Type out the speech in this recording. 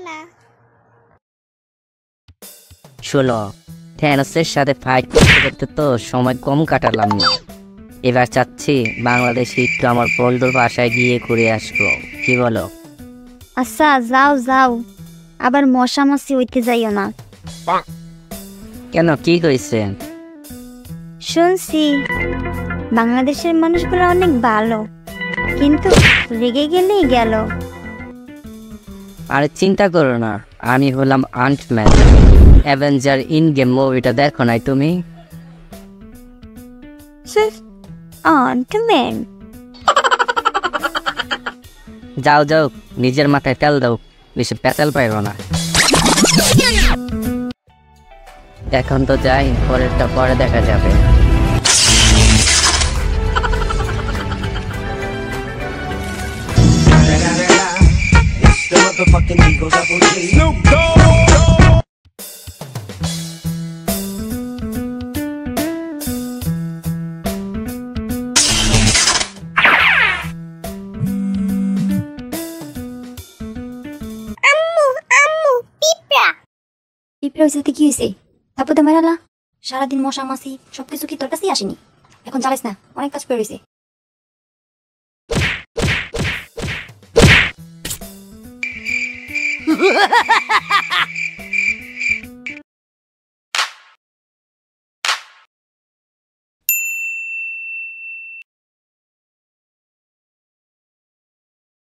না। শোনো, থ্যানোসের সাথে ফাইট করতে করতে তো সময় কম কাটালাম না। এবার চাচ্ছি বাংলাদেশে একটু আমার বন্ধুর বাসায় গিয়ে ঘুরে আসবো, কি বলো? আচ্ছা যাও যাও, আবার মশা মাছি হইতে যাইও না। কেন, কি হয়েছে? শুনছি বাংলাদেশের মানুষগুলো অনেক ভালো, কিন্তু রেগে গেলেই গেল। আরে চিন্তা করো না, আমি হলাম আন্টম্যান। অ্যাভেঞ্জার ইন গেম মুভিটা দেখো নাই তুমি? আন্টম্যান? যাও যাও, নিজের মাথায় তেল দাও, বেশি পেঁচাল পাইরো না। এখন তো যাই, পরেরটা পরে দেখা যাবে। It's the motherfucking Eagle Double G. Snoop Dogg. পিঁপড়া হয়েছে কি হয়েছে? তারপর তো মারালা সারাদিন মশা মাছি সবকিছু কি তোর কাছেই আসেনি? এখন চালাইস না, অনেক কাজ করে রয়েছে।